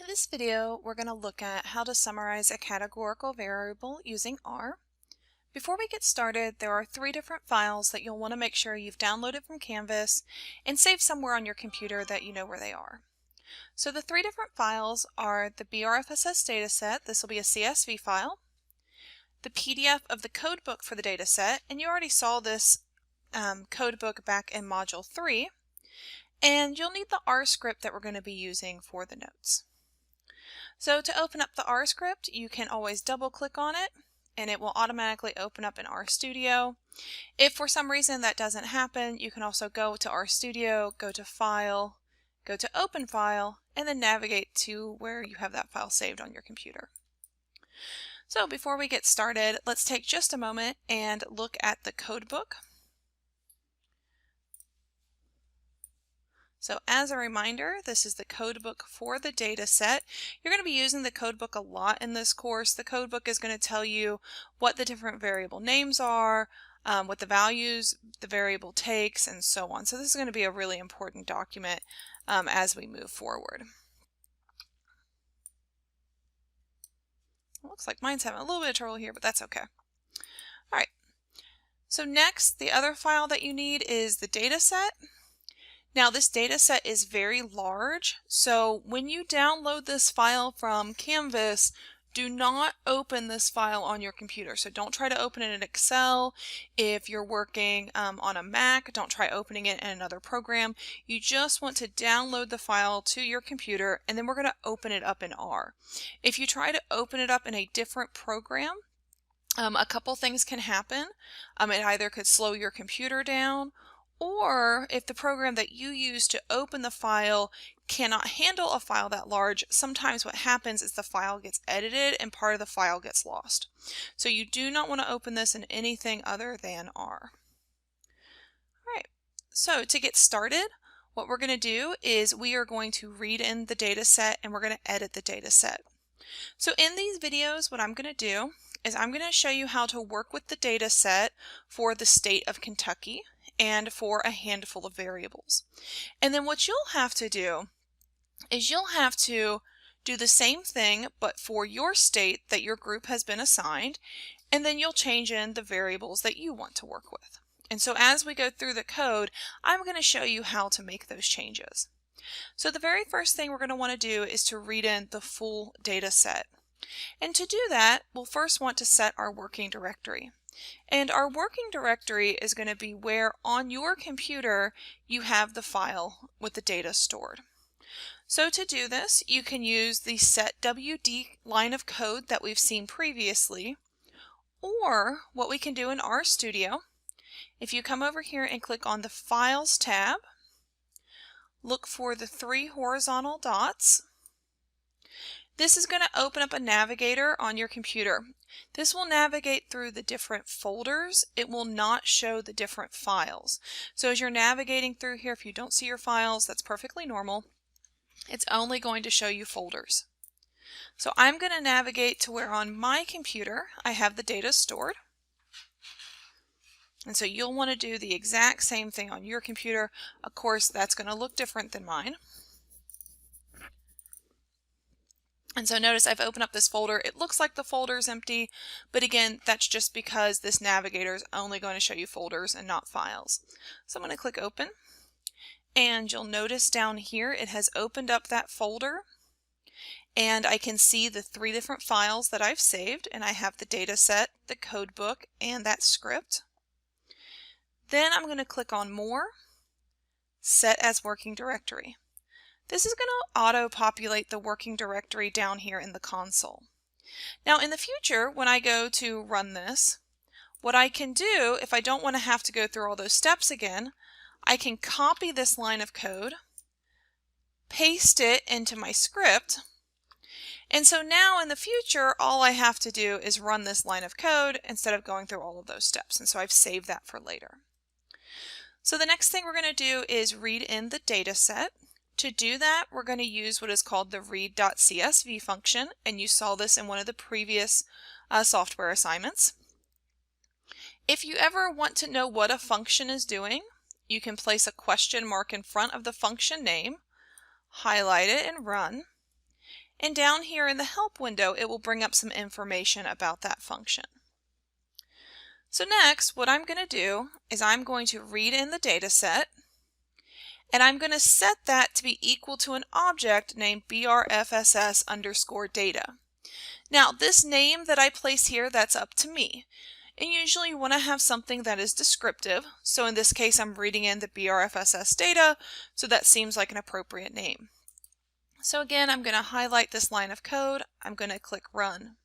this video, we're going to look at how to summarize a categorical variable using R. Before we get started, there are 3 different files that you'll want to make sure you've downloaded from Canvas and saved somewhere on your computer that you know where they are. So the 3 different files are the BRFSS dataset, this will be a CSV file, the PDF of the codebook for the dataset, and you already saw this codebook back in Module 3, and you'll need the R script that we're going to be using for the notes. So to open up the R script, you can always double click on it and it will automatically open up in RStudio. If for some reason that doesn't happen, you can also go to RStudio, go to File, go to Open File, and then navigate to where you have that file saved on your computer. So before we get started, let's take just a moment and look at the codebook. So as a reminder, this is the codebook for the data set. You're going to be using the codebook a lot in this course. The codebook is going to tell you what the different variable names are, what the values the variable takes, and so on. So this is going to be a really important document as we move forward. It looks like mine's having a little bit of trouble here, but that's okay. All right. So next, the other file that you need is the data set. Now this data set is very large, so when you download this file from Canvas, do not open this file on your computer. So don't try to open it in Excel. If you're working on a Mac, don't try opening it in another program. You just want to download the file to your computer, and then we're going to open it up in R. If you try to open it up in a different program, a couple things can happen. It either could slow your computer down, or if the program that you use to open the file cannot handle a file that large, sometimes what happens is the file gets edited and part of the file gets lost. So you do not want to open this in anything other than R. All right, so to get started, what we're going to do is we are going to read in the data set and we're going to edit the data set. So in these videos, what I'm going to do is I'm going to show you how to work with the data set for the state of Kentucky and for a handful of variables. And then what you'll have to do is you'll have to do the same thing but for your state that your group has been assigned, and then you'll change in the variables that you want to work with. And so as we go through the code, I'm going to show you how to make those changes. So the very first thing we're going to want to do is to read in the full data set. And to do that, we'll first want to set our working directory. And our working directory is going to be where on your computer you have the file with the data stored. So to do this, you can use the setwd line of code that we've seen previously, or what we can do in RStudio, if you come over here and click on the Files tab, look for the 3 horizontal dots. This is going to open up a navigator on your computer. This will navigate through the different folders. It will not show the different files. So as you're navigating through here, if you don't see your files, that's perfectly normal. It's only going to show you folders. So I'm going to navigate to where on my computer I have the data stored. And so you'll want to do the exact same thing on your computer. Of course, that's going to look different than mine. And so notice I've opened up this folder. It looks like the folder is empty, but again, that's just because this navigator is only going to show you folders and not files. So I'm going to click open, and you'll notice down here it has opened up that folder, and I can see the 3 different files that I've saved, and I have the data set, the codebook, and that script. Then I'm going to click on More, Set as Working Directory. This is going to auto-populate the working directory down here in the console. Now in the future, when I go to run this, what I can do, if I don't want to have to go through all those steps again, I can copy this line of code, paste it into my script, and so now in the future, all I have to do is run this line of code instead of going through all of those steps, and so I've saved that for later. So the next thing we're going to do is read in the data set. To do that, we're going to use what is called the read.csv function, and you saw this in one of the previous software assignments. If you ever want to know what a function is doing, you can place a question mark in front of the function name, highlight it and run, And down here in the help window, it will bring up some information about that function. So next, what I'm going to do is I'm going to read in the data set, and I'm going to set that to be equal to an object named brfss underscore data. Now, this name that I place here, that's up to me. And usually you want to have something that is descriptive. So in this case, I'm reading in the brfss data, so that seems like an appropriate name. So again, I'm going to highlight this line of code. I'm going to click Run.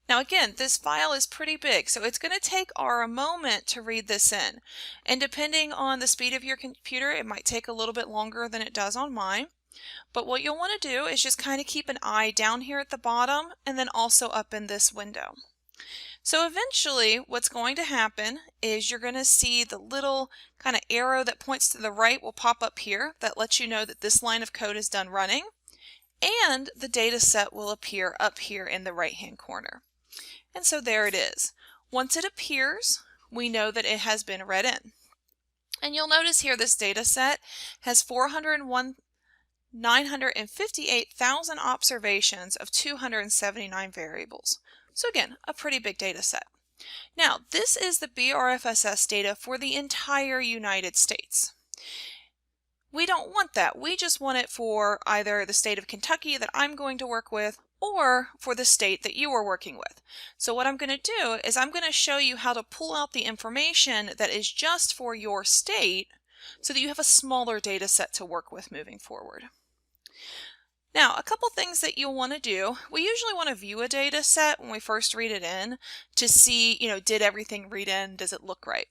Now again, this file is pretty big, so it's going to take R a moment to read this in. And depending on the speed of your computer, it might take a little bit longer than it does on mine. But what you'll want to do is just kind of keep an eye down here at the bottom and then also up in this window. So eventually what's going to happen is you're going to see the little kind of arrow that points to the right will pop up here that lets you know that this line of code is done running, and the data set will appear up here in the right hand corner. And so there it is. Once it appears, we know that it has been read in. And you'll notice here this data set has 401,958,000 observations of 279 variables. So again, a pretty big data set. Now, this is the BRFSS data for the entire United States. We don't want that. We just want it for either the state of Kentucky that I'm going to work with or for the state that you are working with. So what I'm going to do is I'm going to show you how to pull out the information that is just for your state so that you have a smaller data set to work with moving forward. Now, a couple things that you'll want to do. We usually want to view a data set when we first read it in to see, did everything read in? Does it look right?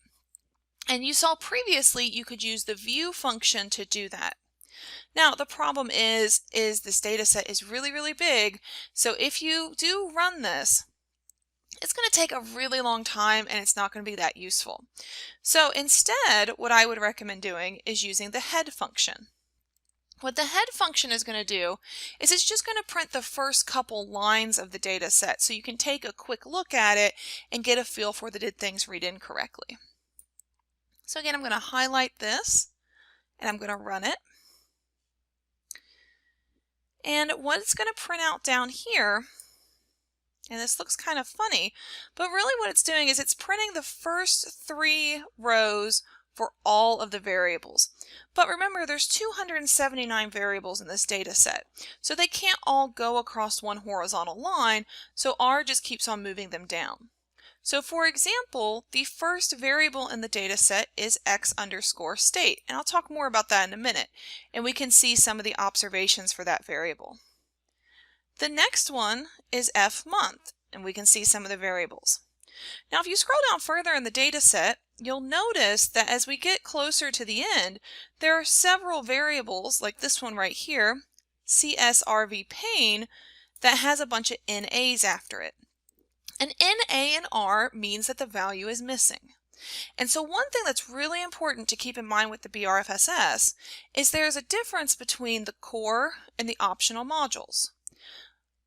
And you saw previously you could use the view function to do that. Now, the problem is this data set is really, really big. So if you do run this, it's going to take a really long time and it's not going to be that useful. So instead, what I would recommend doing is using the head function. What the head function is going to do is it's just going to print the first couple lines of the data set so you can take a quick look at it and get a feel for did things read in correctly. So again, I'm going to highlight this and I'm going to run it. And what it's going to print out down here, and this looks kind of funny, but really what it's doing is it's printing the first 3 rows for all of the variables. But remember, there's 279 variables in this data set, so they can't all go across one horizontal line, so R just keeps on moving them down. So for example, the first variable in the data set is x underscore state, and I'll talk more about that in a minute, and we can see some of the observations for that variable. The next one is f month, and we can see some of the variables. Now if you scroll down further in the data set, you'll notice that as we get closer to the end, there are several variables, like this one right here, CSRV pain, that has a bunch of NAs after it. An NA and R means that the value is missing. And so one thing that's really important to keep in mind with the BRFSS is there's a difference between the core and the optional modules.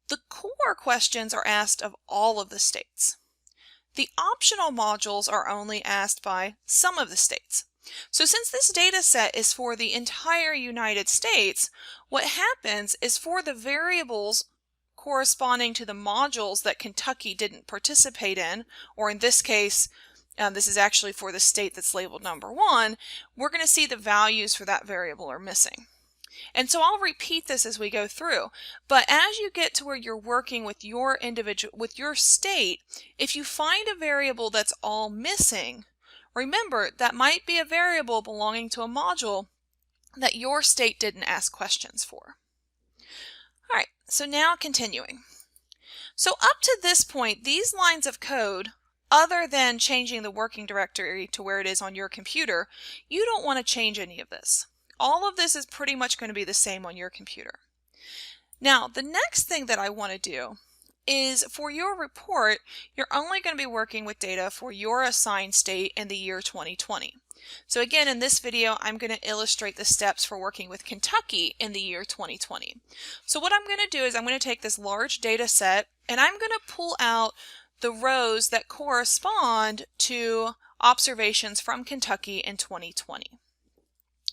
The core questions are asked of all of the states. The optional modules are only asked by some of the states. So since this data set is for the entire United States, what happens is for the variables corresponding to the modules that Kentucky didn't participate in, or in this case, this is actually for the state that's labeled number 1, we're going to see the values for that variable are missing. And so I'll repeat this as we go through, but as you get to where you're working with your state, if you find a variable that's all missing, remember that might be a variable belonging to a module that your state didn't ask questions for. All right, so now continuing. So up to this point, these lines of code, other than changing the working directory to where it is on your computer, you don't want to change any of this. All of this is pretty much going to be the same on your computer. Now, the next thing that I want to do is for your report, you're only going to be working with data for your assigned state in the year 2020. So again, in this video, I'm going to illustrate the steps for working with Kentucky in the year 2020. So what I'm going to do is I'm going to take this large data set and I'm going to pull out the rows that correspond to observations from Kentucky in 2020.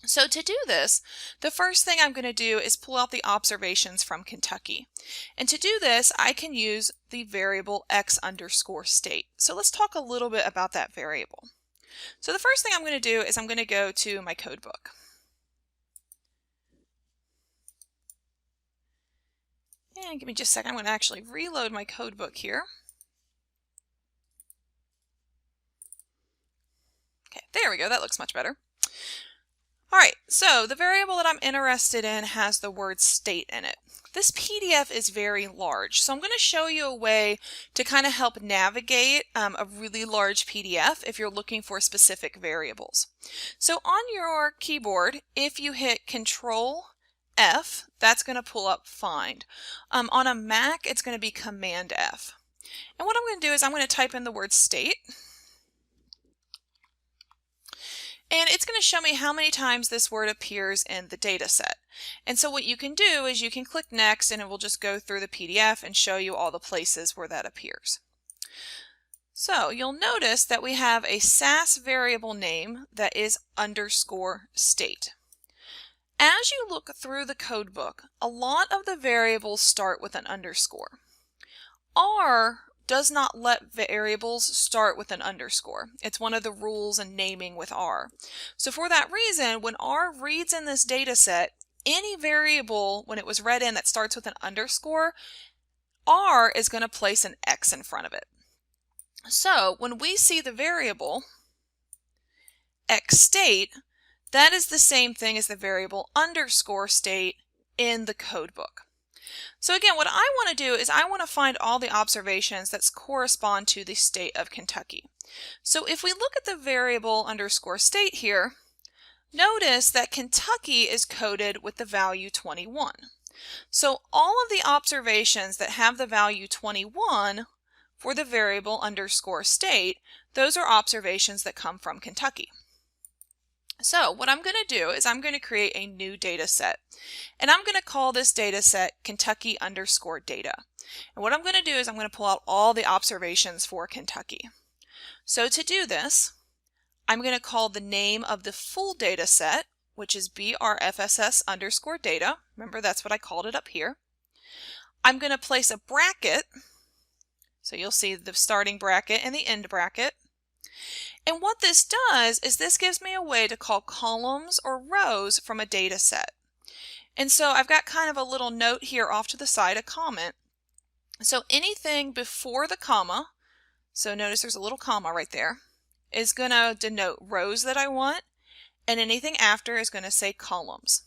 So to do this, the first thing I'm going to do is pull out the observations from Kentucky. And to do this, I can use the variable x_state. So let's talk a little bit about that variable. So the first thing I'm going to do is I'm going to go to my code book. And give me just a second, I'm going to actually reload my code book here. Okay, there we go, that looks much better. All right, so the variable that I'm interested in has the word state in it. This PDF is very large, so I'm going to show you a way to kind of help navigate a really large PDF if you're looking for specific variables. So on your keyboard, if you hit Control F, that's going to pull up Find. On a Mac, it's going to be Command F. And what I'm going to do is I'm going to type in the word state. And it's going to show me how many times this word appears in the data set. And so what you can do is you can click Next and it will just go through the PDF and show you all the places where that appears. So you'll notice that we have a SAS variable name that is _state. As you look through the code book, a lot of the variables start with an underscore. R does not let variables start with an underscore. It's one of the rules in naming with R. So for that reason, when R reads in this data set, any variable, when it was read in that starts with an underscore, R is going to place an X in front of it. So when we see the variable xState, that is the same thing as the variable _state in the code book. So again, what I want to do is I want to find all the observations that correspond to the state of Kentucky. So if we look at the variable _state here, notice that Kentucky is coded with the value 21. So all of the observations that have the value 21 for the variable _state, those are observations that come from Kentucky. So what I'm going to do is I'm going to create a new data set, and I'm going to call this data set Kentucky _data. And what I'm going to do is I'm going to pull out all the observations for Kentucky. So to do this, I'm going to call the name of the full data set, which is BRFSS _data. Remember, that's what I called it up here. I'm going to place a bracket, so you'll see the starting bracket and the end bracket. And what this does is this gives me a way to call columns or rows from a data set. And so I've got kind of a little note here off to the side, a comment. So anything before the comma, so notice there's a little comma right there, is going to denote rows that I want, and anything after is going to say columns.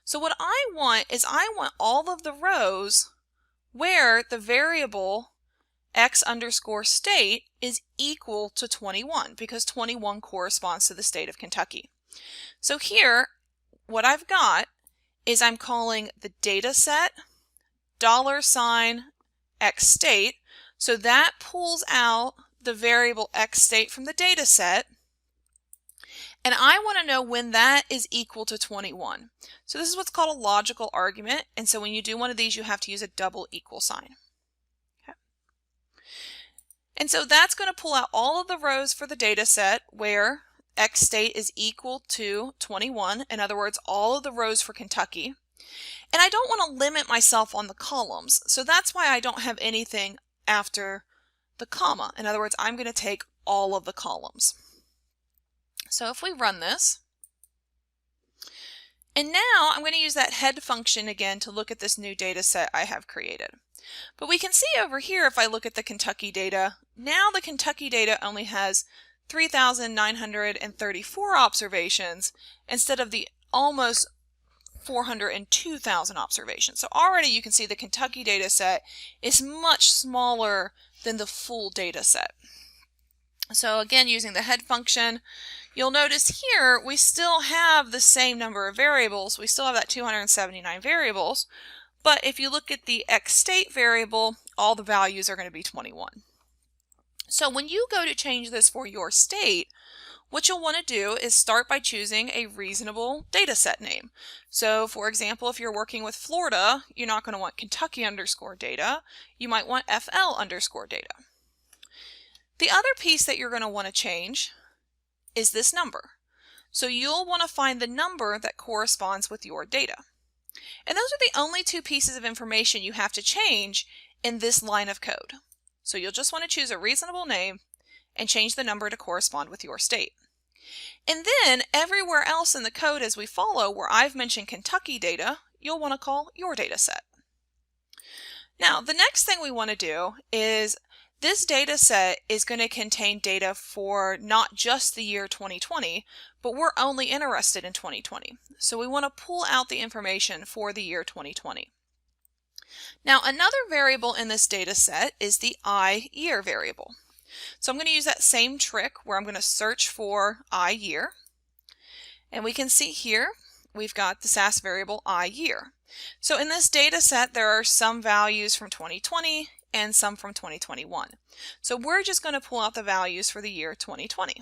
So what I want is I want all of the rows where the variable x_state is equal to 21, because 21 corresponds to the state of Kentucky. So here, what I've got is I'm calling the data set $xstate, so that pulls out the variable xstate from the data set, and I want to know when that is equal to 21. So this is what's called a logical argument, and so when you do one of these, you have to use a double equal sign. And so that's going to pull out all of the rows for the data set where xstate is equal to 21. In other words, all of the rows for Kentucky. And I don't want to limit myself on the columns, so that's why I don't have anything after the comma. In other words, I'm going to take all of the columns. So if we run this, and now I'm going to use that head function again to look at this new data set I have created. But we can see over here, if I look at the Kentucky data, now the Kentucky data only has 3,934 observations instead of the almost 402,000 observations. So already you can see the Kentucky data set is much smaller than the full data set. So again, using the head function, you'll notice here we still have the same number of variables. We still have that 279 variables. But if you look at the xstate variable, all the values are going to be 21. So when you go to change this for your state, what you'll want to do is start by choosing a reasonable data set name. So for example, if you're working with Florida, you're not going to want Kentucky _data. You might want FL _data. The other piece that you're going to want to change is this number. So you'll want to find the number that corresponds with your data. And those are the only two pieces of information you have to change in this line of code. So you'll just want to choose a reasonable name and change the number to correspond with your state. And then everywhere else in the code as we follow, where I've mentioned Kentucky data, you'll want to call your data set. Now, the next thing we want to do is this data set is going to contain data for not just the year 2020, but we're only interested in 2020. So we want to pull out the information for the year 2020. Now, another variable in this data set is the year variable. So I'm going to use that same trick where I'm going to search for year. And we can see here we've got the SAS variable year. So in this data set, there are some values from 2020 and some from 2021. So we're just going to pull out the values for the year 2020.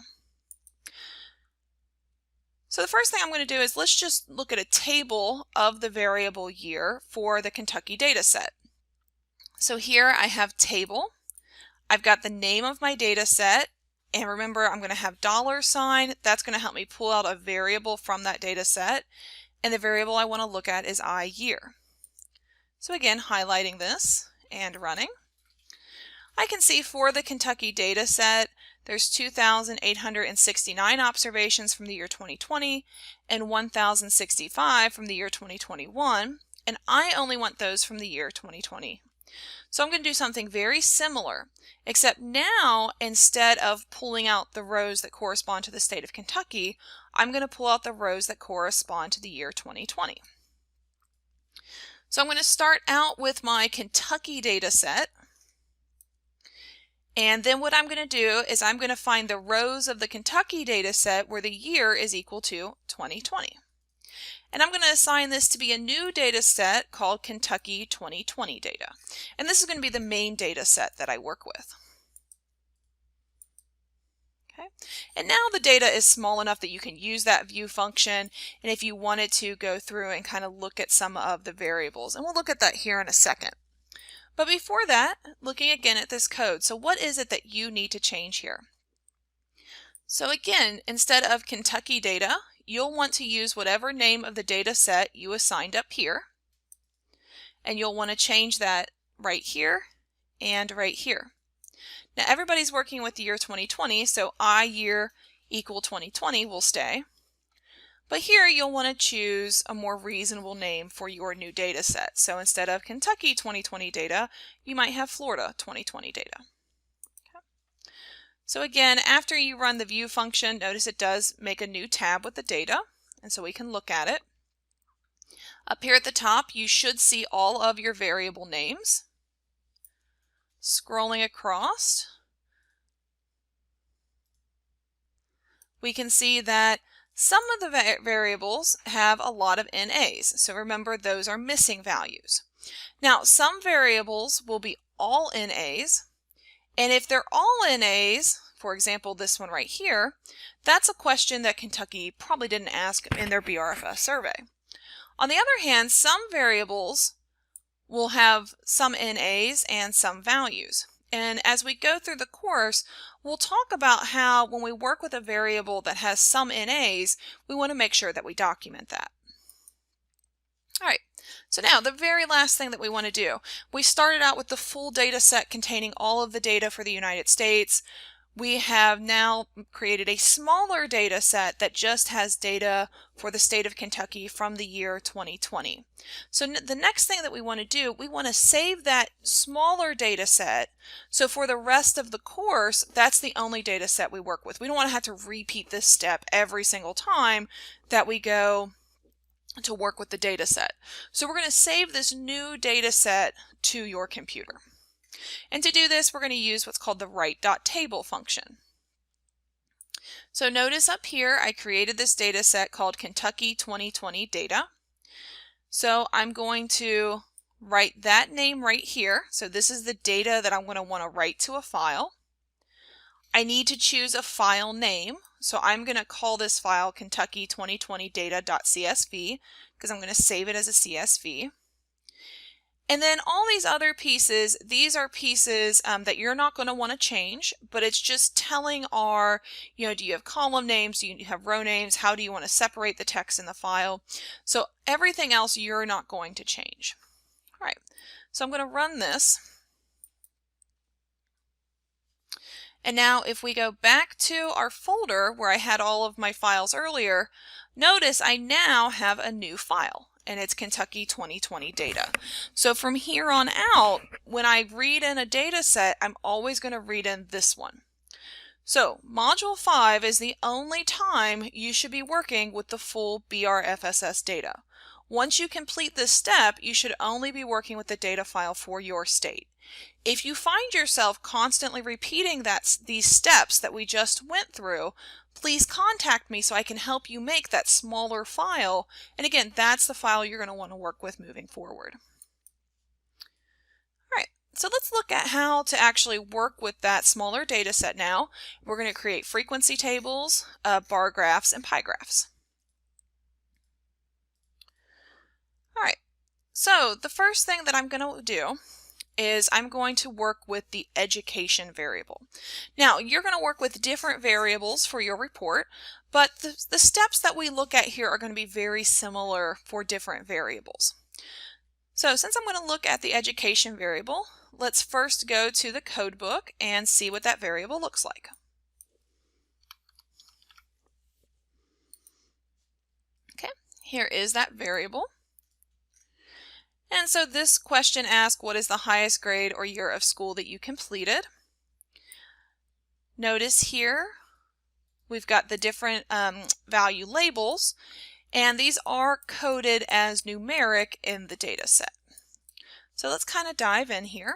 So the first thing I'm going to do is let's just look at a table of the variable year for the Kentucky data set. So here I have table. I've got the name of my data set. And remember, I'm going to have $sign. That's going to help me pull out a variable from that data set. And the variable I want to look at is year. So again, highlighting this and running. I can see for the Kentucky data set, there's 2,869 observations from the year 2020 and 1,065 from the year 2021. And I only want those from the year 2020. So I'm going to do something very similar, except now instead of pulling out the rows that correspond to the state of Kentucky, I'm going to pull out the rows that correspond to the year 2020. So I'm going to start out with my Kentucky data set. And then what I'm going to do is I'm going to find the rows of the Kentucky data set where the year is equal to 2020. And I'm going to assign this to be a new data set called Kentucky 2020 data. And this is going to be the main data set that I work with. Okay. And now the data is small enough that you can use that view function. And if you wanted to go through and kind of look at some of the variables, and we'll look at that here in a second. But before that, looking again at this code. So what is it that you need to change here? So again, instead of Kentucky data, you'll want to use whatever name of the data set you assigned up here. And you'll want to change that right here and right here. Now everybody's working with the year 2020, so year equal 2020 will stay. But here you'll want to choose a more reasonable name for your new data set. So instead of Kentucky 2020 data, you might have Florida 2020 data. So again, after you run the view function, notice it does make a new tab with the data, and so we can look at it. Up here at the top, you should see all of your variable names. Scrolling across, we can see that some of the variables have a lot of NAs, so remember those are missing values. Now, some variables will be all NAs, and if they're all NAs, for example, this one right here, that's a question that Kentucky probably didn't ask in their BRFS survey. On the other hand, some variables will have some NAs and some values. And as we go through the course, we'll talk about how when we work with a variable that has some NAs, we want to make sure that we document that. All right, so now the very last thing that we want to do, we started out with the full data set containing all of the data for the United States. We have now created a smaller data set that just has data for the state of Kentucky from the year 2020. So the next thing that we want to do, we want to save that smaller data set. So for the rest of the course, that's the only data set we work with. We don't want to have to repeat this step every single time that we go to work with the data set. So we're going to save this new data set to your computer. And to do this, we're going to use what's called the write.table function. So notice up here, I created this data set called Kentucky 2020 data. So I'm going to write that name right here. So this is the data that I'm going to want to write to a file. I need to choose a file name. So I'm going to call this file Kentucky 2020 data.csv because I'm going to save it as a CSV. And then all these other pieces, these are pieces that you're not going to want to change, but it's just telling our, do you have column names? Do you have row names? How do you want to separate the text in the file? So everything else you're not going to change. All right, so I'm going to run this. And now if we go back to our folder where I had all of my files earlier, notice I now have a new file, and it's Kentucky 2020 data. So from here on out, when I read in a data set, I'm always going to read in this one. So Module 5 is the only time you should be working with the full BRFSS data. Once you complete this step, you should only be working with the data file for your state. If you find yourself constantly repeating these steps that we just went through, please contact me so I can help you make that smaller file. And again, that's the file you're going to want to work with moving forward. All right, so let's look at how to actually work with that smaller data set now. We're going to create frequency tables, bar graphs, and pie graphs. All right, so the first thing that I'm going to do is I'm going to work with the education variable. Now, you're going to work with different variables for your report, but the steps that we look at here are going to be very similar for different variables. So since I'm going to look at the education variable, let's first go to the code book and see what that variable looks like. Okay, here is that variable. And so this question asks, what is the highest grade or year of school that you completed? Notice here we've got the different value labels, and these are coded as numeric in the data set. So let's kind of dive in here.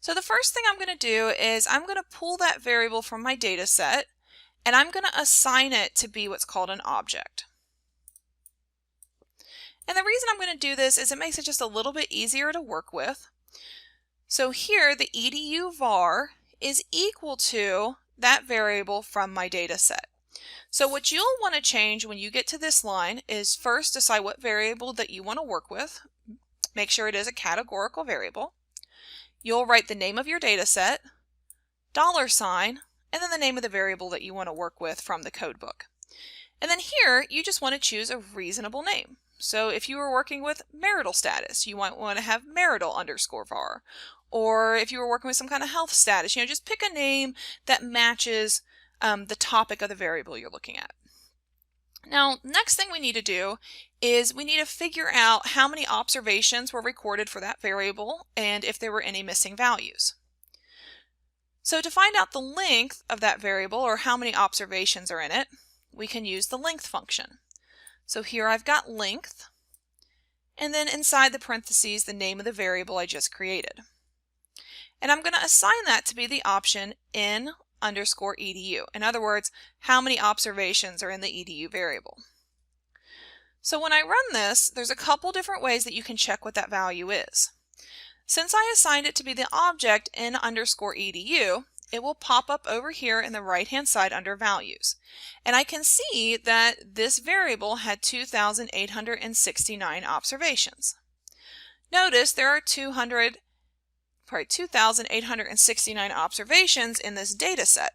So the first thing I'm going to do is I'm going to pull that variable from my data set, and I'm going to assign it to be what's called an object. And the reason I'm going to do this is it makes it just a little bit easier to work with. So here the edu var is equal to that variable from my data set. So what you'll want to change when you get to this line is first decide what variable that you want to work with. Make sure it is a categorical variable. You'll write the name of your data set, $, and then the name of the variable that you want to work with from the code book. And then here you just want to choose a reasonable name. So if you were working with marital status, you might want to have marital _ var. Or if you were working with some kind of health status, just pick a name that matches the topic of the variable you're looking at. Now, next thing we need to do is we need to figure out how many observations were recorded for that variable and if there were any missing values. So to find out the length of that variable, or how many observations are in it, we can use the length function. So here I've got length, and then inside the parentheses the name of the variable I just created. And I'm going to assign that to be the option in_edu. In other words, how many observations are in the edu variable. So when I run this, there's a couple different ways that you can check what that value is. Since I assigned it to be the object in_edu, it will pop up over here in the right-hand side under values. And I can see that this variable had 2,869 observations. Notice there are 2,869 observations in this data set.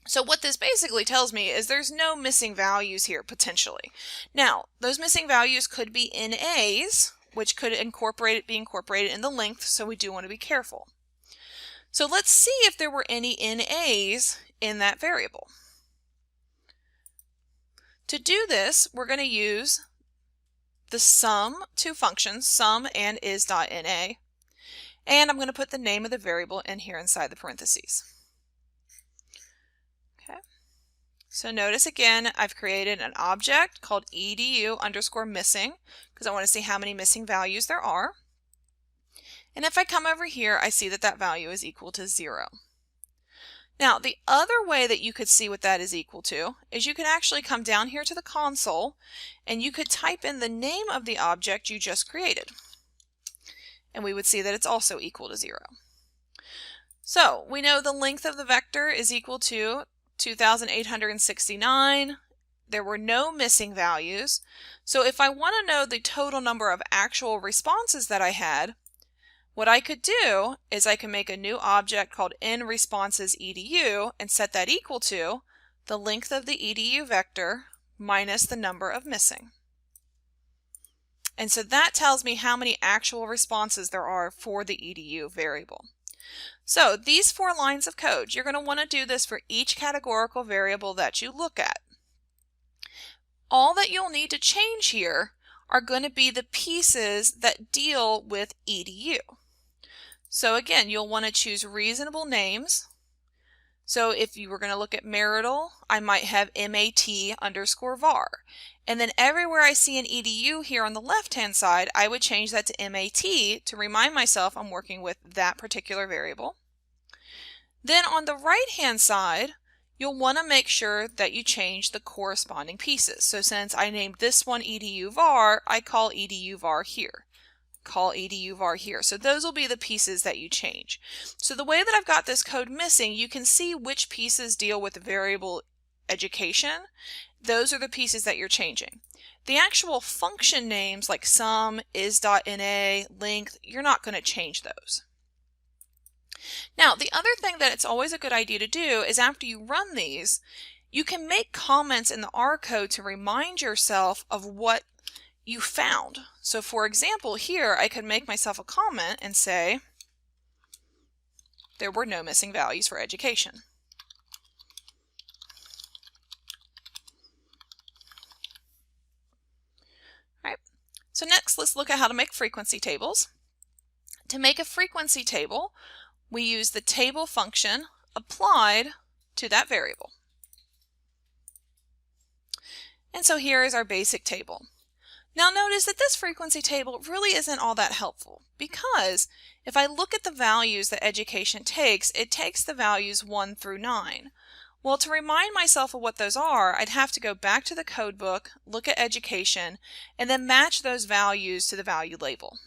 So what this basically tells me is there's no missing values here potentially. Now, those missing values could be NAs, which could be incorporated in the length, so we do want to be careful. So let's see if there were any NAs in that variable. To do this, we're going to use the two functions, sum and is.na, and I'm going to put the name of the variable in here inside the parentheses. Okay. So notice again, I've created an object called edu_missing because I want to see how many missing values there are. And if I come over here, I see that that value is equal to 0. Now, the other way that you could see what that is equal to is you can actually come down here to the console and you could type in the name of the object you just created. And we would see that it's also equal to 0. So we know the length of the vector is equal to 2,869 there were no missing values. So if I want to know the total number of actual responses that I had, what I could do is I can make a new object called nResponsesEDU and set that equal to the length of the EDU vector minus the number of missing. And so that tells me how many actual responses there are for the EDU variable. So these 4 lines of code, you're going to want to do this for each categorical variable that you look at. All that you'll need to change here are going to be the pieces that deal with EDU. So again, you'll want to choose reasonable names. So if you were going to look at marital, I might have MAT_var. And then everywhere I see an EDU here on the left-hand side, I would change that to MAT to remind myself I'm working with that particular variable. Then on the right-hand side, you'll want to make sure that you change the corresponding pieces. So since I named this one EDU var, I call EDU var here. Call EDU var here. So those will be the pieces that you change. So the way that I've got this code missing, you can see which pieces deal with the variable education. Those are the pieces that you're changing. The actual function names like sum, is.na, length, you're not going to change those. Now, the other thing that it's always a good idea to do is after you run these, you can make comments in the R code to remind yourself of what you found. So for example, here I could make myself a comment and say there were no missing values for education. All right. So next, let's look at how to make frequency tables. To make a frequency table, we use the table function applied to that variable. And so here is our basic table. Now notice that this frequency table really isn't all that helpful, because if I look at the values that education takes, it takes the values 1 through 9. Well, to remind myself of what those are, I'd have to go back to the code book, look at education, and then match those values to the value label.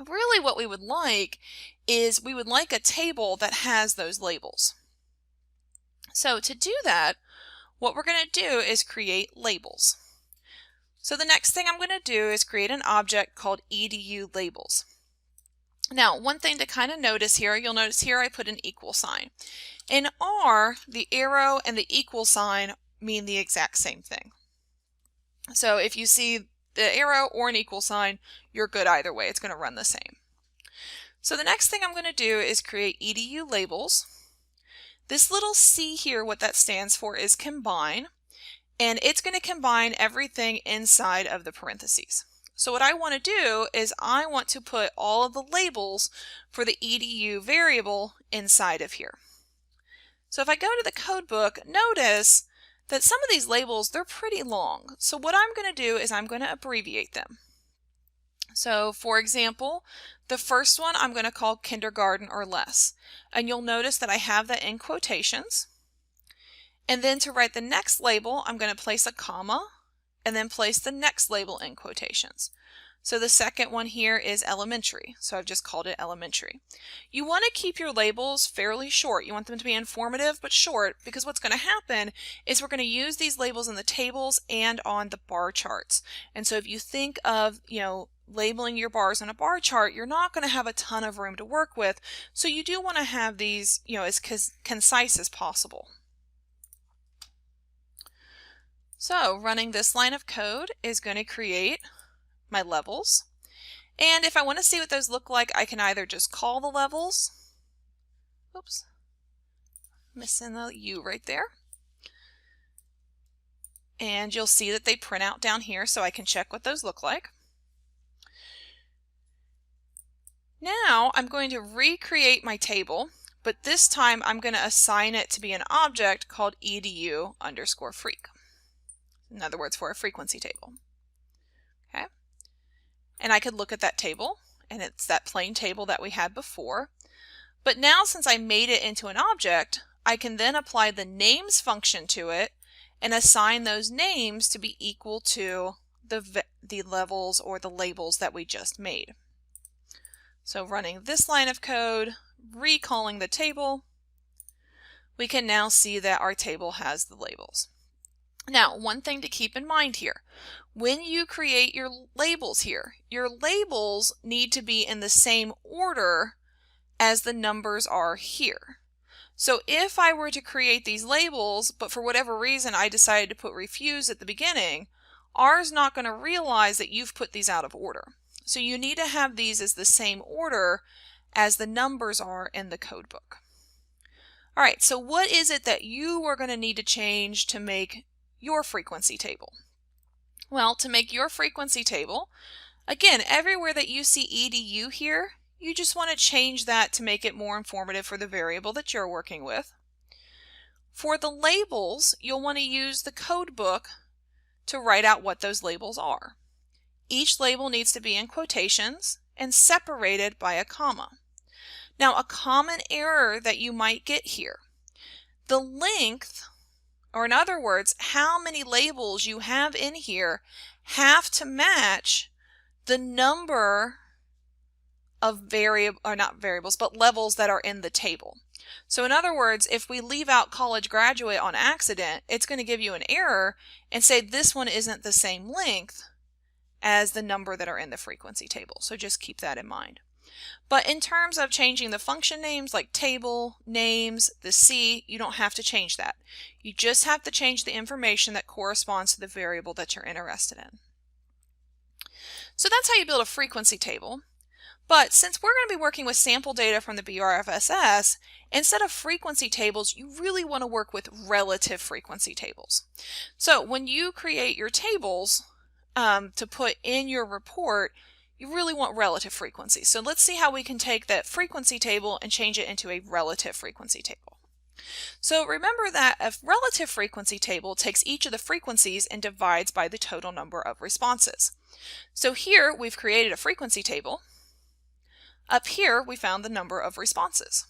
Really what we would like is we would like a table that has those labels. So to do that, what we're going to do is create labels. So the next thing I'm going to do is create an object called EDU labels. Now, one thing to kind of notice here, you'll notice here I put an equal sign. In R, the arrow and the equal sign mean the exact same thing. So if you see the arrow or an equal sign, you're good either way. It's going to run the same. So the next thing I'm going to do is create EDU labels. This little C here, what that stands for is combine. And it's going to combine everything inside of the parentheses. So what I want to do is I want to put all of the labels for the EDU variable inside of here. So if I go to the code book, notice that some of these labels, they're pretty long. So what I'm going to do is I'm going to abbreviate them. So for example, the first one I'm going to call kindergarten or less. And you'll notice that I have that in quotations. And then to write the next label, I'm going to place a comma and then place the next label in quotations. So the second one here is elementary. So I've just called it elementary. You want to keep your labels fairly short. You want them to be informative but short, because what's going to happen is we're going to use these labels in the tables and on the bar charts. And so if you think of, labeling your bars on a bar chart, you're not going to have a ton of room to work with. So you do want to have these, as concise as possible. So running this line of code is going to create my levels. And if I want to see what those look like, I can either just call the levels. Oops, missing the U right there. And you'll see that they print out down here, so I can check what those look like. Now I'm going to recreate my table, but this time I'm going to assign it to be an object called edu_freq. In other words, for a frequency table. Okay. And I could look at that table, and it's that plain table that we had before. But now, since I made it into an object, I can then apply the names function to it and assign those names to be equal to the levels or the labels that we just made. So running this line of code, recalling the table, we can now see that our table has the labels. Now, one thing to keep in mind here, when you create your labels here, your labels need to be in the same order as the numbers are here. So if I were to create these labels, but for whatever reason I decided to put refuse at the beginning, R is not going to realize that you've put these out of order. So you need to have these as the same order as the numbers are in the code book. All right, so what is it that you are going to need to change to make your frequency table? Well, to make your frequency table, again, everywhere that you see edu here, you just want to change that to make it more informative for the variable that you're working with. For the labels, you'll want to use the code book to write out what those labels are. Each label needs to be in quotations and separated by a comma. Now, a common error that you might get here, the length, or in other words, how many labels you have in here have to match the number of levels that are in the table. So in other words, if we leave out college graduate on accident, it's going to give you an error and say this one isn't the same length as the number that are in the frequency table. So just keep that in mind. But in terms of changing the function names like table, names, the C, you don't have to change that. You just have to change the information that corresponds to the variable that you're interested in. So that's how you build a frequency table. But since we're going to be working with sample data from the BRFSS, instead of frequency tables, you really want to work with relative frequency tables. So when you create your tables to put in your report, you really want relative frequency. So let's see how we can take that frequency table and change it into a relative frequency table. So remember that a relative frequency table takes each of the frequencies and divides by the total number of responses. So here we've created a frequency table. Up here, we found the number of responses.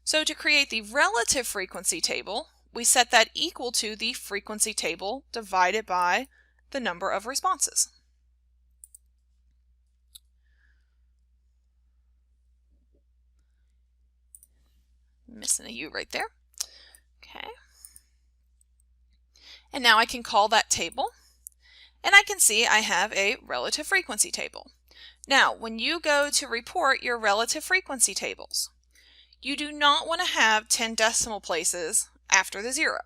So to create the relative frequency table, we set that equal to the frequency table divided by the number of responses. Missing a U right there. Okay. And now I can call that table, and I can see I have a relative frequency table. Now, when you go to report your relative frequency tables, you do not want to have 10 decimal places after the 0.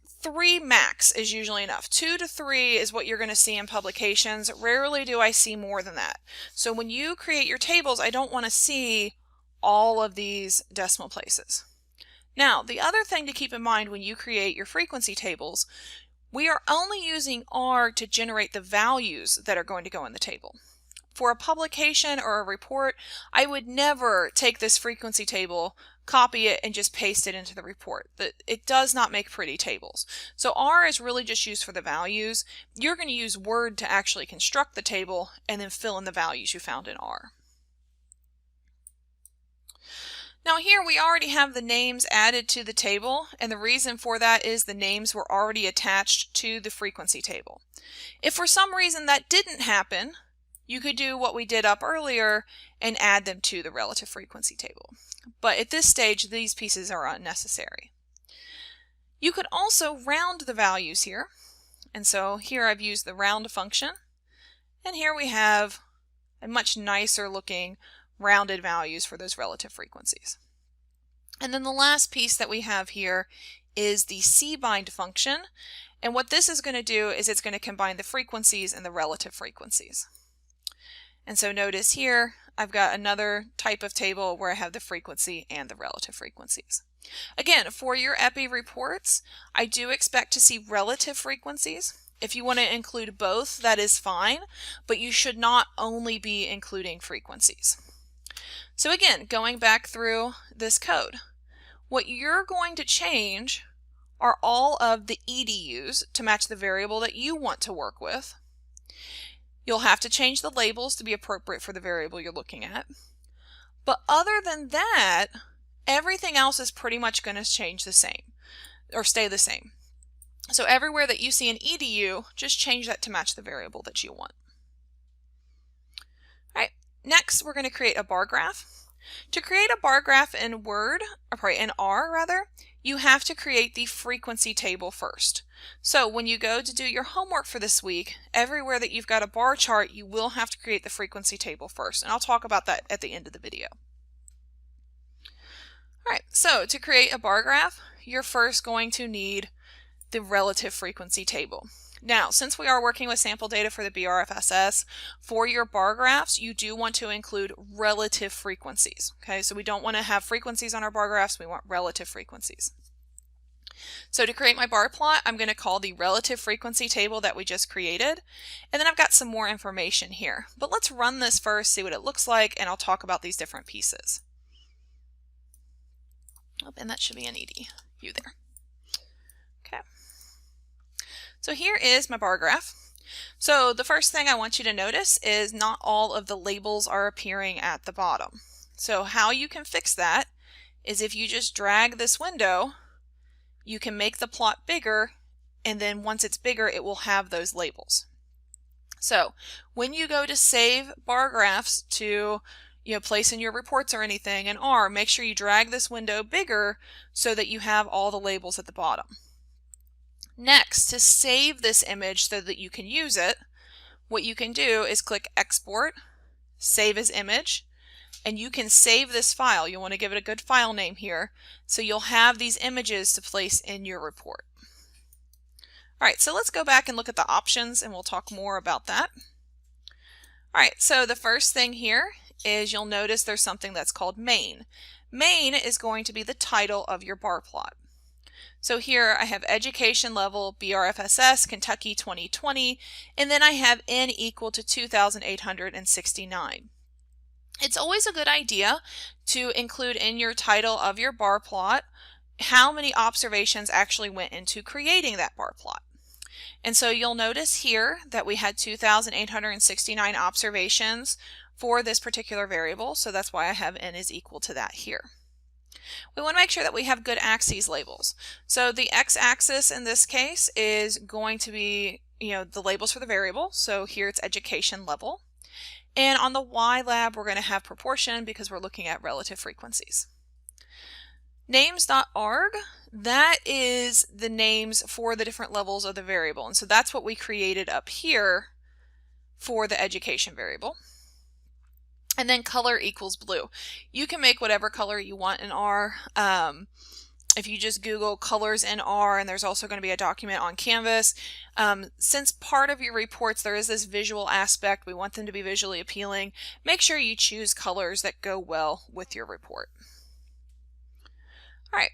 3 max is usually enough. 2 to 3 is what you're going to see in publications. Rarely do I see more than that. So when you create your tables, I don't want to see all of these decimal places. Now, the other thing to keep in mind when you create your frequency tables, we are only using R to generate the values that are going to go in the table. For a publication or a report, I would never take this frequency table, copy it, and just paste it into the report. It does not make pretty tables. So R is really just used for the values. You're going to use Word to actually construct the table and then fill in the values you found in R. Now here we already have the names added to the table, and the reason for that is the names were already attached to the frequency table. If for some reason that didn't happen, you could do what we did up earlier and add them to the relative frequency table. But at this stage, these pieces are unnecessary. You could also round the values here. And so here I've used the round function. And here we have a much nicer looking rounded values for those relative frequencies. And then the last piece that we have here is the cbind function. And what this is going to do is it's going to combine the frequencies and the relative frequencies. And so notice here, I've got another type of table where I have the frequency and the relative frequencies. Again, for your EPI reports, I do expect to see relative frequencies. If you want to include both, that is fine, but you should not only be including frequencies. So again, going back through this code, what you're going to change are all of the EDUs to match the variable that you want to work with. You'll have to change the labels to be appropriate for the variable you're looking at. But other than that, everything else is pretty much going to change the same, or stay the same. So everywhere that you see an EDU, just change that to match the variable that you want. All right, next we're going to create a bar graph. To create a bar graph in R, you have to create the frequency table first. So when you go to do your homework for this week, everywhere that you've got a bar chart, you will have to create the frequency table first. And I'll talk about that at the end of the video. All right, so to create a bar graph, you're first going to need the relative frequency table. Now, since we are working with sample data for the BRFSS, for your bar graphs, you do want to include relative frequencies. Okay, so we don't want to have frequencies on our bar graphs, we want relative frequencies. So to create my bar plot, I'm going to call the relative frequency table that we just created, and then I've got some more information here. But let's run this first, see what it looks like, and I'll talk about these different pieces. Oh, and that should be an EDU there. Okay. So here is my bar graph. So the first thing I want you to notice is not all of the labels are appearing at the bottom. So how you can fix that is if you just drag this window, you can make the plot bigger, and then once it's bigger, it will have those labels. So when you go to save bar graphs to place in your reports or anything in R, make sure you drag this window bigger so that you have all the labels at the bottom. Next, to save this image so that you can use it, what you can do is click Export, Save as Image, and you can save this file. You'll want to give it a good file name here, so you'll have these images to place in your report. All right, so let's go back and look at the options, and we'll talk more about that. All right, so the first thing here is you'll notice there's something that's called main. Main is going to be the title of your bar plot. So here I have education level BRFSS Kentucky 2020, and then I have N equal to 2,869. It's always a good idea to include in your title of your bar plot how many observations actually went into creating that bar plot. And so you'll notice here that we had 2,869 observations for this particular variable, so that's why I have N is equal to that here. We want to make sure that we have good axes labels. So the x-axis in this case is going to be, the labels for the variable. So here it's education level. And on the y-lab, we're going to have proportion because we're looking at relative frequencies. Names.arg, that is the names for the different levels of the variable. And so that's what we created up here for the education variable. And then color equals blue. You can make whatever color you want in R. If you just Google colors in R, and there's also going to be a document on Canvas. Since part of your reports there is this visual aspect, we want them to be visually appealing, make sure you choose colors that go well with your report. All right.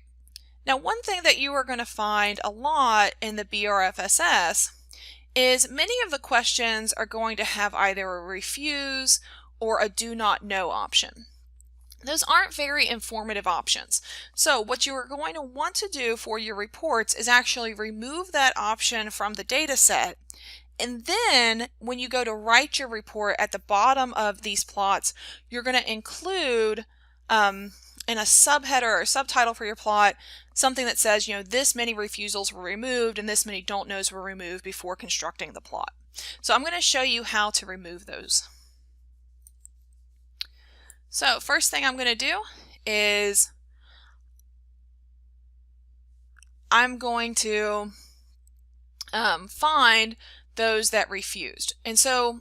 Now one thing that you are going to find a lot in the BRFSS is many of the questions are going to have either a refuse or a do not know option. Those aren't very informative options. So what you are going to want to do for your reports is actually remove that option from the data set, and then when you go to write your report at the bottom of these plots, you're going to include in a subheader or subtitle for your plot something that says, this many refusals were removed and this many don't knows were removed before constructing the plot. So I'm going to show you how to remove those. So first thing I'm going to do is I'm going to find those that refused. And so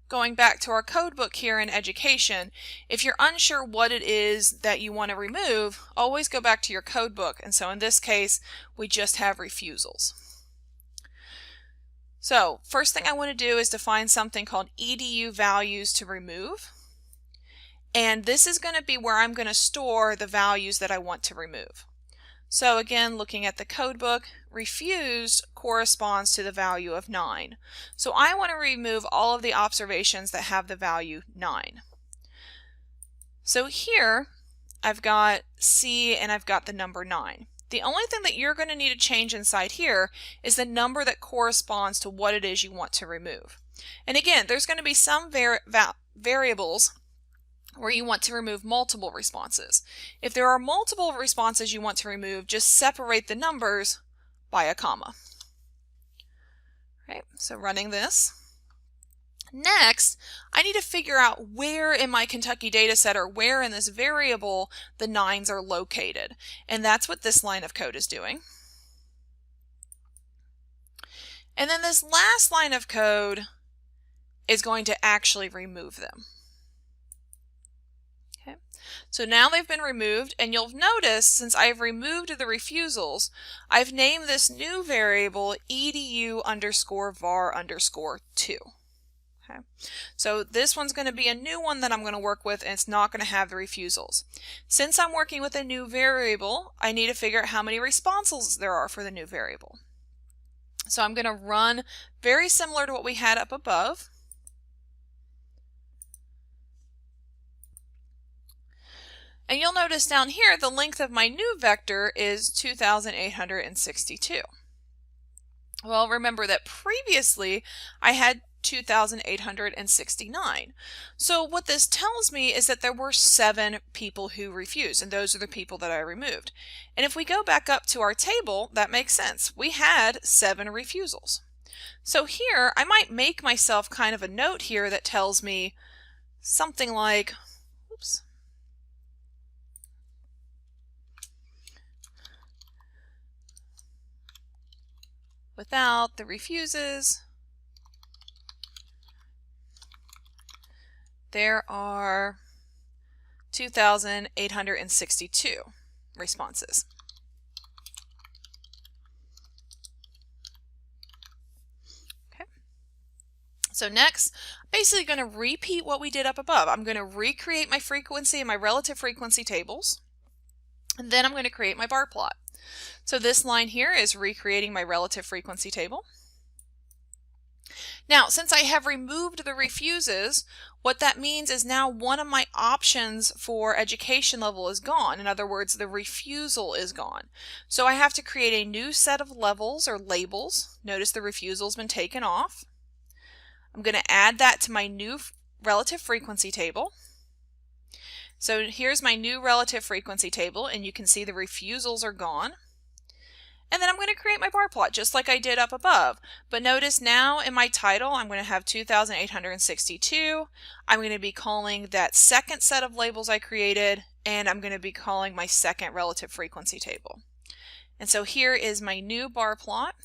going back to our code book here in education, if you're unsure what it is that you want to remove, always go back to your code book. And so in this case, we just have refusals. So first thing I want to do is define something called edu values to remove. And this is going to be where I'm going to store the values that I want to remove. So again, looking at the code book, refused corresponds to the value of 9. So I want to remove all of the observations that have the value 9. So here I've got C and I've got the number 9. The only thing that you're going to need to change inside here is the number that corresponds to what it is you want to remove. And again, there's going to be some variables where you want to remove multiple responses. If there are multiple responses you want to remove, just separate the numbers by a comma. Right, so running this. Next, I need to figure out where in my Kentucky data set or where in this variable the 9s are located. And that's what this line of code is doing. And then this last line of code is going to actually remove them. Okay. So now they've been removed, and you'll notice since I've removed the refusals, I've named this new variable edu_var_2. Okay. So this one's going to be a new one that I'm going to work with, and it's not going to have the refusals. Since I'm working with a new variable, I need to figure out how many responses there are for the new variable. So I'm going to run very similar to what we had up above. And you'll notice down here the length of my new vector is 2,862. Well, remember that previously I had 2,869. So what this tells me is that there were 7 people who refused, and those are the people that I removed. And if we go back up to our table, that makes sense. We had 7 refusals. So here I might make myself kind of a note here that tells me something like, oops, without the refuses, there are 2,862 responses. Okay. So next, I'm basically going to repeat what we did up above. I'm going to recreate my frequency and my relative frequency tables, and then I'm going to create my bar plot. So this line here is recreating my relative frequency table. Now, since I have removed the refuses, what that means is now one of my options for education level is gone. In other words, the refusal is gone. So I have to create a new set of levels or labels. Notice the refusal's been taken off. I'm going to add that to my new relative frequency table. So here's my new relative frequency table, and you can see the refusals are gone. And then I'm going to create my bar plot just like I did up above. But notice now in my title, I'm going to have 2,862. I'm going to be calling that second set of labels I created, and I'm going to be calling my second relative frequency table. And so here is my new bar plot.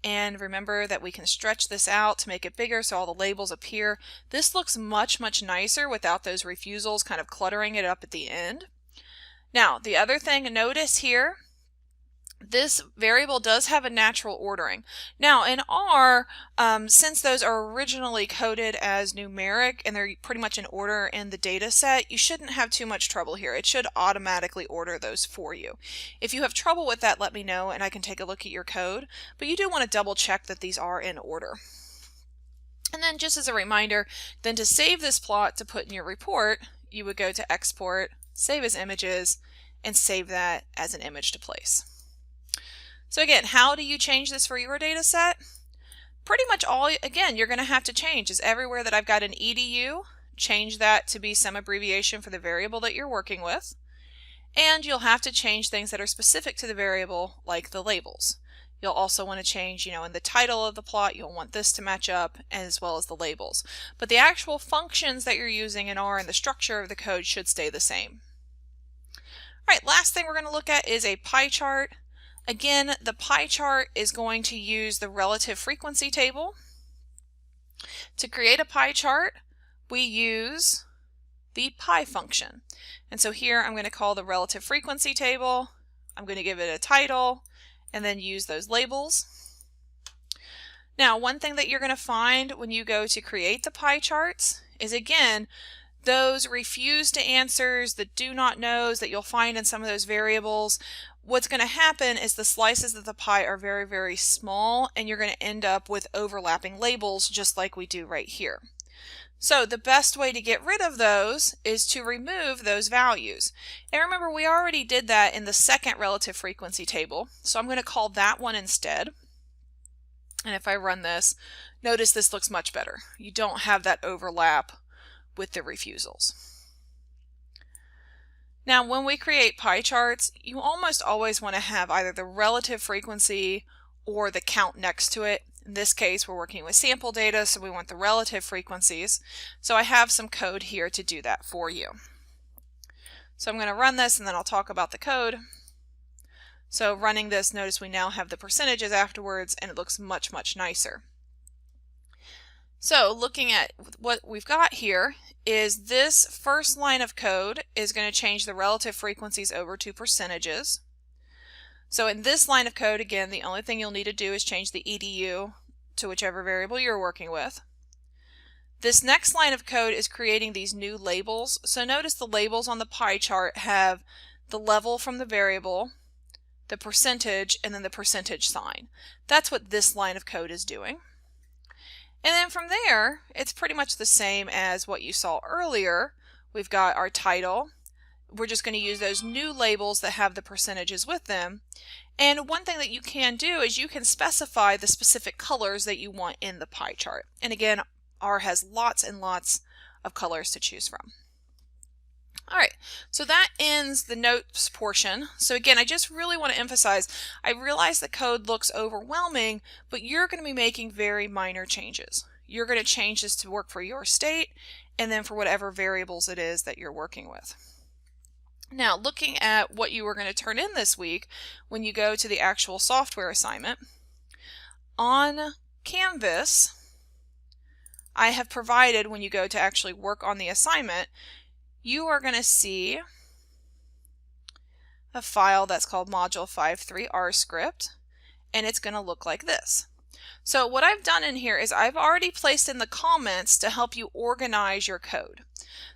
And remember that we can stretch this out to make it bigger so all the labels appear. This looks much, much nicer without those refusals kind of cluttering it up at the end. Now, the other thing, notice here, this variable does have a natural ordering. Now in R, since those are originally coded as numeric and they're pretty much in order in the data set, you shouldn't have too much trouble here. It should automatically order those for you. If you have trouble with that, let me know and I can take a look at your code, but you do want to double check that these are in order. And then just as a reminder, then to save this plot to put in your report, you would go to Export, Save as Images, and save that as an image to place. So again, how do you change this for your data set? Pretty much all, again, you're going to have to change is everywhere that I've got an edu, change that to be some abbreviation for the variable that you're working with. And you'll have to change things that are specific to the variable, like the labels. You'll also want to change, in the title of the plot, you'll want this to match up, as well as the labels. But the actual functions that you're using in R and the structure of the code should stay the same. All right, last thing we're going to look at is a pie chart. Again, the pie chart is going to use the relative frequency table. To create a pie chart, we use the pie function. And so here I'm going to call the relative frequency table, I'm going to give it a title, and then use those labels. Now, one thing that you're going to find when you go to create the pie charts is, again, those refuse to answers, the do not knows that you'll find in some of those variables. What's going to happen is the slices of the pie are very, very small, and you're going to end up with overlapping labels just like we do right here. So the best way to get rid of those is to remove those values. And remember, we already did that in the second relative frequency table, so I'm going to call that one instead. And if I run this, notice this looks much better. You don't have that overlap with the refusals. Now, when we create pie charts, you almost always want to have either the relative frequency or the count next to it. In this case, we're working with sample data, so we want the relative frequencies. So I have some code here to do that for you. So I'm going to run this and then I'll talk about the code. So running this, notice we now have the percentages afterwards and it looks much, much nicer. So looking at what we've got here is this first line of code is going to change the relative frequencies over to percentages. So in this line of code, again, the only thing you'll need to do is change the edu to whichever variable you're working with. This next line of code is creating these new labels. So notice the labels on the pie chart have the level from the variable, the percentage, and then the percentage sign. That's what this line of code is doing. And then from there, it's pretty much the same as what you saw earlier. We've got our title. We're just going to use those new labels that have the percentages with them. And one thing that you can do is you can specify the specific colors that you want in the pie chart. And again, R has lots and lots of colors to choose from. All right, so that ends the notes portion. So again, I just really want to emphasize, I realize the code looks overwhelming, but you're going to be making very minor changes. You're going to change this to work for your state and then for whatever variables it is that you're working with. Now, looking at what you were going to turn in this week when you go to the actual software assignment, on Canvas, I have provided when you go to actually work on the assignment, you are going to see a file that's called module 53R script, and it's going to look like this. So what I've done in here is I've already placed in the comments to help you organize your code.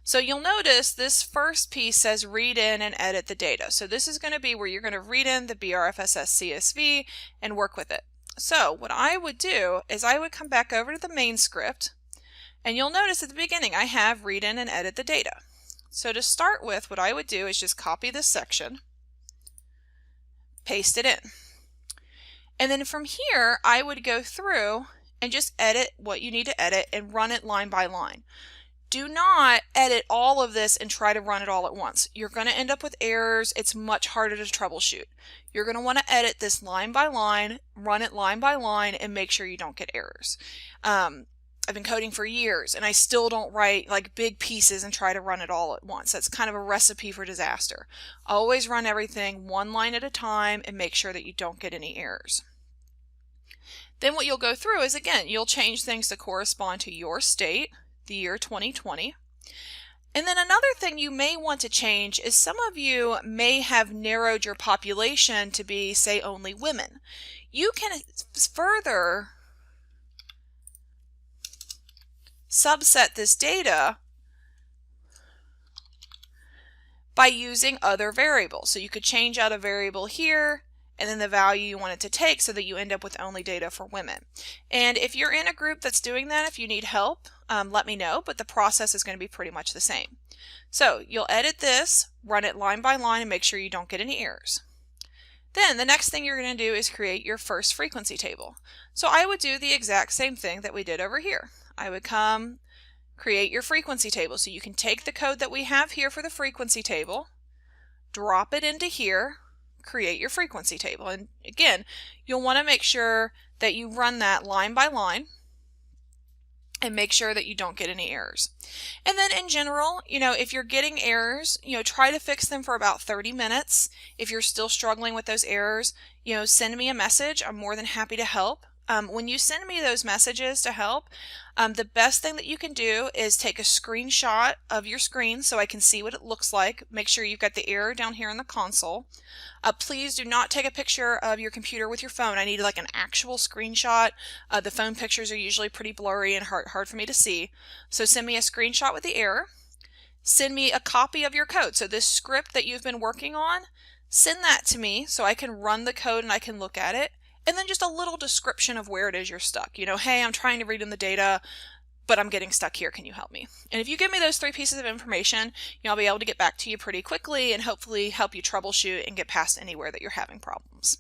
So you'll notice this first piece says read in and edit the data. So this is going to be where you're going to read in the BRFSS CSV and work with it. So what I would do is I would come back over to the main script, and you'll notice at the beginning I have read in and edit the data. So to start with, what I would do is just copy this section, paste it in. And then from here, I would go through and just edit what you need to edit and run it line by line. Do not edit all of this and try to run it all at once. You're going to end up with errors. It's much harder to troubleshoot. You're going to want to edit this line by line, run it line by line, and make sure you don't get errors. I've been coding for years and I still don't write like big pieces and try to run it all at once. That's kind of a recipe for disaster. Always run everything one line at a time and make sure that you don't get any errors. Then what you'll go through is, again, you'll change things to correspond to your state, the year 2020. And then another thing you may want to change is some of you may have narrowed your population to be, say, only women. You can further subset this data by using other variables. So you could change out a variable here and then the value you want it to take so that you end up with only data for women. And if you're in a group that's doing that, if you need help, let me know, but the process is going to be pretty much the same. So you'll edit this, run it line by line, and make sure you don't get any errors. Then the next thing you're going to do is create your first frequency table. So I would do the exact same thing that we did over here. I would come create your frequency table. So you can take the code that we have here for the frequency table, drop it into here, create your frequency table. And again, you'll want to make sure that you run that line by line and make sure that you don't get any errors. And then in general, if you're getting errors, try to fix them for about 30 minutes. If you're still struggling with those errors, send me a message. I'm more than happy to help. When you send me those messages to help, the best thing that you can do is take a screenshot of your screen so I can see what it looks like. Make sure you've got the error down here in the console. Please do not take a picture of your computer with your phone. I need like an actual screenshot. The phone pictures are usually pretty blurry and hard for me to see. So send me a screenshot with the error. Send me a copy of your code. So this script that you've been working on, send that to me so I can run the code and I can look at it. And then just a little description of where it is you're stuck. Hey, I'm trying to read in the data, but I'm getting stuck here. Can you help me? And if you give me those 3 pieces of information, I'll be able to get back to you pretty quickly and hopefully help you troubleshoot and get past anywhere that you're having problems.